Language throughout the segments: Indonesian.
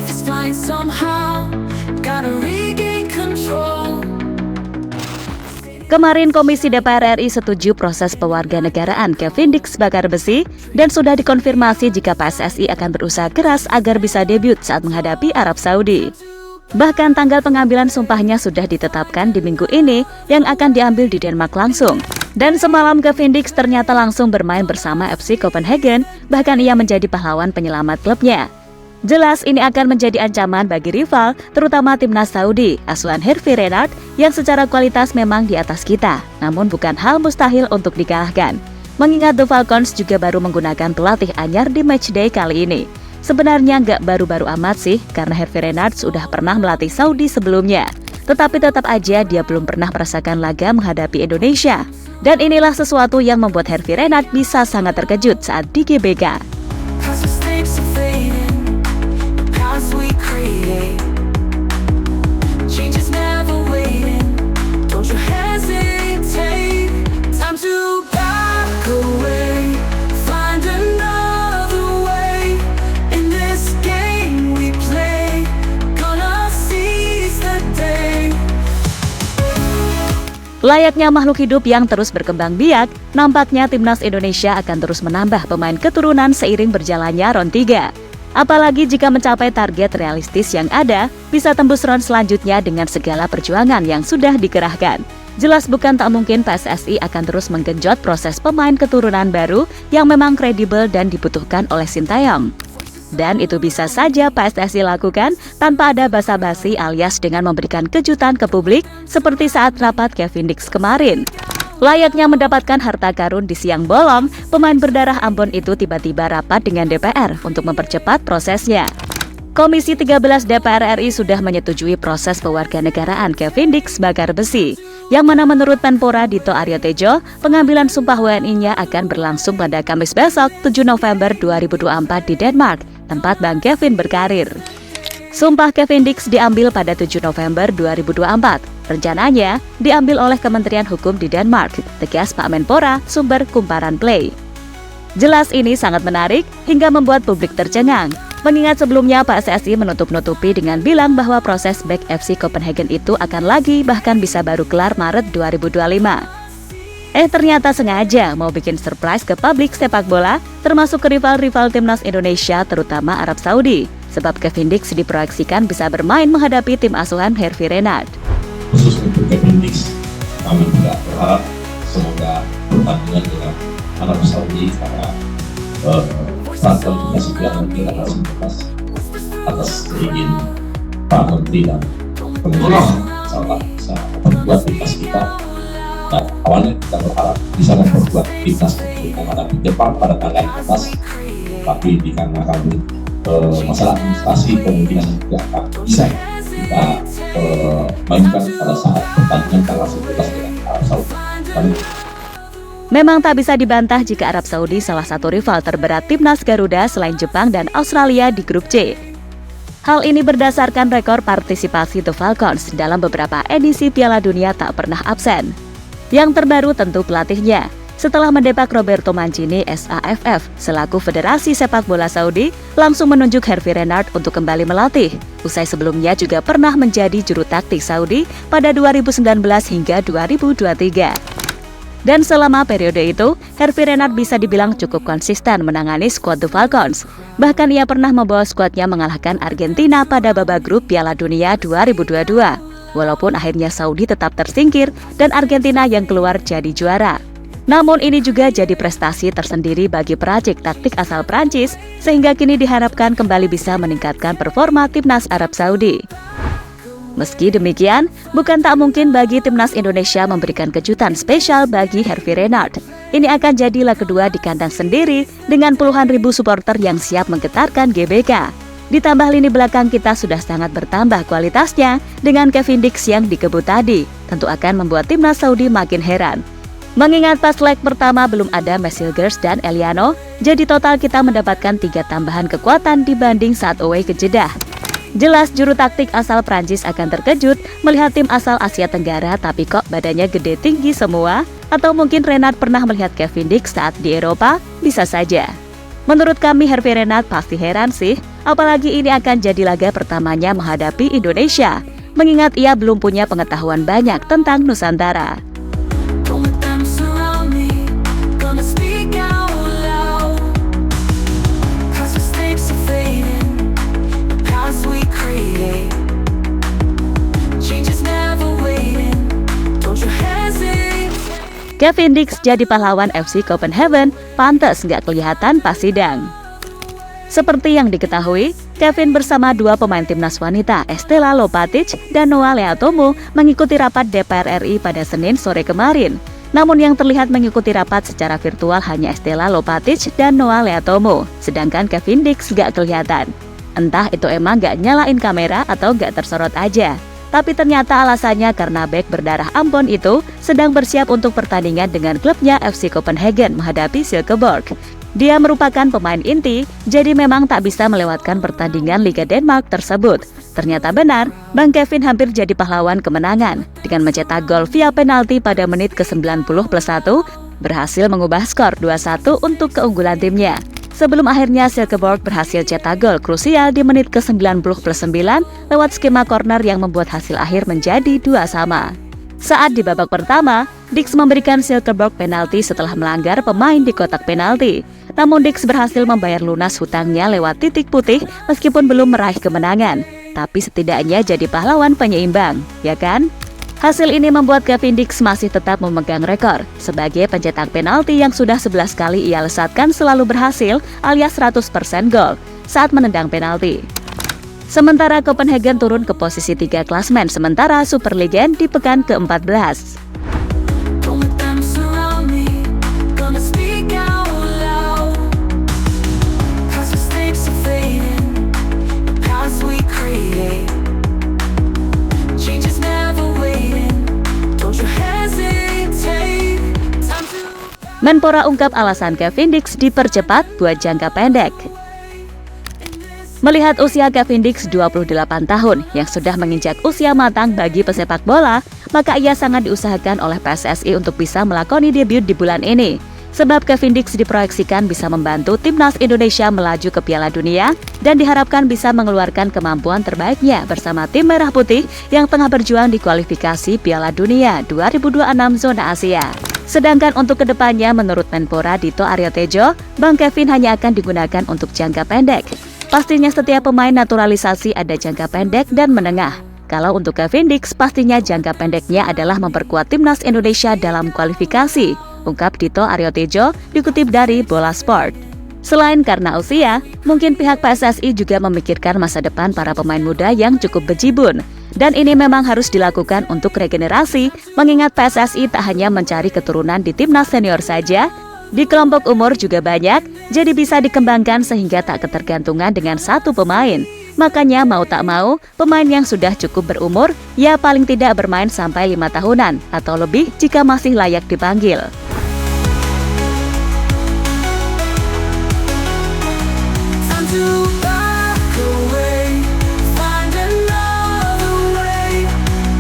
faith is flying somehow. Gotta regain control. Kemarin Komisi DPR RI setuju proses pewarganegaraan Kevin Dix bakar besi dan sudah dikonfirmasi jika PSSI akan berusaha keras agar bisa debut saat menghadapi Arab Saudi. Bahkan tanggal pengambilan sumpahnya sudah ditetapkan di minggu ini yang akan diambil di Denmark langsung. Dan semalam Kevin Dix ternyata langsung bermain bersama FC Copenhagen, bahkan ia menjadi pahlawan penyelamat klubnya. Jelas ini akan menjadi ancaman bagi rival, terutama timnas Saudi, asuhan Hervé Renard yang secara kualitas memang di atas kita, namun bukan hal mustahil untuk dikalahkan. Mengingat The Falcons juga baru menggunakan pelatih anyar di matchday kali ini. Sebenarnya nggak baru-baru amat sih, karena Hervé Renard sudah pernah melatih Saudi sebelumnya. Tetapi tetap aja dia belum pernah merasakan laga menghadapi Indonesia. Dan inilah sesuatu yang membuat Hervé Renard bisa sangat terkejut saat di GBK. Layaknya makhluk hidup yang terus berkembang biak, nampaknya timnas Indonesia akan terus menambah pemain keturunan seiring berjalannya round 3. Apalagi jika mencapai target realistis yang ada, bisa tembus round selanjutnya dengan segala perjuangan yang sudah dikerahkan. Jelas bukan tak mungkin PSSI akan terus menggenjot proses pemain keturunan baru yang memang kredibel dan dibutuhkan oleh Sintayong. Dan itu bisa saja PSSI lakukan tanpa ada basa-basi alias dengan memberikan kejutan ke publik seperti saat rapat Kevin Dix kemarin. Layaknya mendapatkan harta karun di siang bolong, pemain berdarah Ambon itu tiba-tiba rapat dengan DPR untuk mempercepat prosesnya. Komisi 13 DPR RI sudah menyetujui proses pewarganegaraan Kevin Dix bakar besi, yang mana menurut Menpora Dito Aryo Tejo, pengambilan sumpah WNI-nya akan berlangsung pada Kamis besok 7 November 2024 di Denmark, tempat Bang Kevin berkarir. Sumpah Kevin Dix diambil pada 7 November 2024. Rencananya diambil oleh Kementerian Hukum di Denmark, tegas Pak Menpora, sumber Kumparan Play. Jelas ini sangat menarik hingga membuat publik tercengang. Mengingat sebelumnya PSSI menutup-nutupi dengan bilang bahwa proses back FC Copenhagen itu akan lagi bahkan bisa baru kelar Maret 2025. Ternyata sengaja mau bikin surprise ke publik sepak bola, termasuk ke rival-rival timnas Indonesia terutama Arab Saudi. Sebab Kevin Dix diproyeksikan bisa bermain menghadapi tim asuhan Hervé Renard. Khusus untuk Kevin Dix, kami juga berharap semoga pertandingan dengan Arab Saudi karena saat kualifikasi Piala Dunia akan bebas atas izin Pak Menteri dan kemudian salah bisa memperkuat timnas kita. Nah, awalnya kita berharap bisa memperkuat timnas untuk menghadapi Jepang pada tanggal 14, tapi dikarenakan masalah administrasi kemungkinan tidak akan bisa kita mainkan pada saat pertandingan tanggal 11 dengan Arab Saudi. Memang tak bisa dibantah jika Arab Saudi salah satu rival terberat timnas Garuda selain Jepang dan Australia di grup C. Hal ini berdasarkan rekor partisipasi The Falcons dalam beberapa edisi Piala Dunia tak pernah absen. Yang terbaru tentu pelatihnya. Setelah mendepak Roberto Mancini SAFF selaku Federasi Sepak Bola Saudi, langsung menunjuk Hervé Renard untuk kembali melatih. Usai sebelumnya juga pernah menjadi juru taktik Saudi pada 2019 hingga 2023. Dan selama periode itu, Hervé Renard bisa dibilang cukup konsisten menangani skuad The Falcons. Bahkan ia pernah membawa skuadnya mengalahkan Argentina pada babak grup Piala Dunia 2022. Walaupun akhirnya Saudi tetap tersingkir dan Argentina yang keluar jadi juara. Namun ini juga jadi prestasi tersendiri bagi peracik taktik asal Prancis, sehingga kini diharapkan kembali bisa meningkatkan performa timnas Arab Saudi. Meski demikian, bukan tak mungkin bagi timnas Indonesia memberikan kejutan spesial bagi Hervé Renard. Ini akan jadi leg kedua di kandang sendiri dengan puluhan ribu supporter yang siap menggetarkan GBK. Ditambah lini belakang kita sudah sangat bertambah kualitasnya dengan Kevin Dix yang dikebut tadi, tentu akan membuat timnas Saudi makin heran. Mengingat pas leg pertama belum ada Messilgers dan Eliano, jadi total kita mendapatkan 3 tambahan kekuatan dibanding saat away ke Jeddah. Jelas juru taktik asal Prancis akan terkejut melihat tim asal Asia Tenggara tapi kok badannya gede tinggi semua? Atau mungkin Renard pernah melihat Kevin Dix saat di Eropa? Bisa saja. Menurut kami Herve Renard pasti heran sih, apalagi ini akan jadi laga pertamanya menghadapi Indonesia, mengingat ia belum punya pengetahuan banyak tentang Nusantara. Don't let them surround me. Gonna speak out loud. 'Cause the stakes are fading. Paths we create. Change is never waiting. Don't you hesitate. Kevin Dix jadi pahlawan FC Copenhagen, pantas nggak kelihatan pas sidang. Seperti yang diketahui, Kevin bersama dua pemain timnas wanita, Estela Lopatic dan Noah Leatomo, mengikuti rapat DPR RI pada Senin sore kemarin. Namun yang terlihat mengikuti rapat secara virtual hanya Estela Lopatic dan Noah Leatomo, sedangkan Kevin Dix nggak kelihatan. Entah itu emang nggak nyalain kamera atau nggak tersorot aja. Tapi ternyata alasannya karena bek berdarah Ambon itu sedang bersiap untuk pertandingan dengan klubnya FC Copenhagen menghadapi Silkeborg. Dia merupakan pemain inti, jadi memang tak bisa melewatkan pertandingan Liga Denmark tersebut. Ternyata benar, Bang Kevin hampir jadi pahlawan kemenangan dengan mencetak gol via penalti pada menit ke-90+1, berhasil mengubah skor 2-1 untuk keunggulan timnya. Sebelum akhirnya Silkeborg berhasil cetak gol krusial di menit ke-90+9 lewat skema corner yang membuat hasil akhir menjadi 2-2. Saat di babak pertama, Dix memberikan Silkeborg penalti setelah melanggar pemain di kotak penalti. Namun Dix berhasil membayar lunas hutangnya lewat titik putih meskipun belum meraih kemenangan. Tapi setidaknya jadi pahlawan penyeimbang, ya kan? Hasil ini membuat Kevin Dix masih tetap memegang rekor sebagai pencetak penalti yang sudah 11 kali ia lesatkan selalu berhasil alias 100% gol saat menendang penalti. Sementara Copenhagen turun ke posisi 3 klasmen sementara Superliga di pekan ke-14. Don't let them surround me. Gonna speak out loud. 'Cause the stakes are fading. Paths we create. Change is never waiting. Don't you hesitate. Time to. Menpora ungkap alasan Kevin Dix dipercepat buat jangka pendek. Melihat usia Kevin Dix 28 tahun yang sudah menginjak usia matang bagi pesepak bola, maka ia sangat diusahakan oleh PSSI untuk bisa melakoni debut di bulan ini. Sebab Kevin Dix diproyeksikan bisa membantu timnas Indonesia melaju ke Piala Dunia dan diharapkan bisa mengeluarkan kemampuan terbaiknya bersama tim Merah Putih yang tengah berjuang di kualifikasi Piala Dunia 2026 zona Asia. Sedangkan untuk kedepannya menurut Menpora Dito Aryo Tejo, Bang Kevin hanya akan digunakan untuk jangka pendek. Pastinya setiap pemain naturalisasi ada jangka pendek dan menengah. Kalau untuk Kevin Dix, pastinya jangka pendeknya adalah memperkuat timnas Indonesia dalam kualifikasi, ungkap Dito Aryo Tejo dikutip dari Bola Sport. Selain karena usia, mungkin pihak PSSI juga memikirkan masa depan para pemain muda yang cukup bejibun. Dan ini memang harus dilakukan untuk regenerasi, mengingat PSSI tak hanya mencari keturunan di timnas senior saja, di kelompok umur juga banyak, jadi bisa dikembangkan sehingga tak ketergantungan dengan satu pemain. Makanya mau tak mau, pemain yang sudah cukup berumur, ya paling tidak bermain sampai 5 tahunan atau lebih jika masih layak dipanggil. Time to back away. Find another way.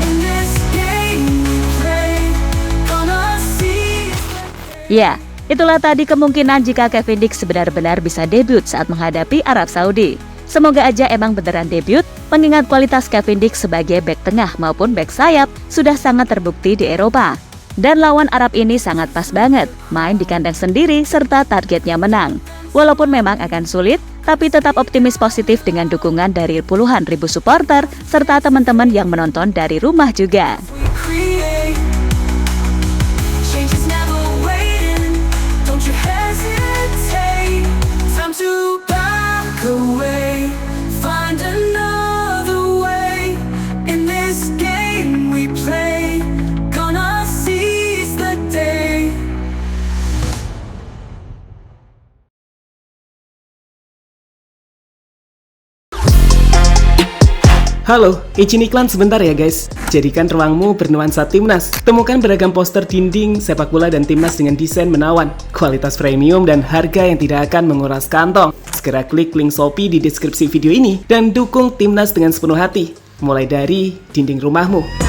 In this game we play. Gonna see. Ya, itulah tadi kemungkinan jika Kevin Dix benar-benar bisa debut saat menghadapi Arab Saudi. Semoga aja emang beneran debut, mengingat kualitas Kevin Dix sebagai bek tengah maupun bek sayap sudah sangat terbukti di Eropa. Dan lawan Arab ini sangat pas banget, main di kandang sendiri serta targetnya menang. Walaupun memang akan sulit, tapi tetap optimis positif dengan dukungan dari puluhan ribu supporter serta teman-teman yang menonton dari rumah juga. We create. Change is never waiting. Don't you hesitate. Time to back away. Find another way. In this game we play. Gonna seize the day. Halo, izin iklan sebentar ya guys. Jadikan ruangmu bernuansa timnas. Temukan beragam poster dinding, sepak bola dan timnas dengan desain menawan, kualitas premium dan harga yang tidak akan menguras kantong. Segera klik link Shopee di deskripsi video ini dan dukung timnas dengan sepenuh hati. Mulai dari dinding rumahmu.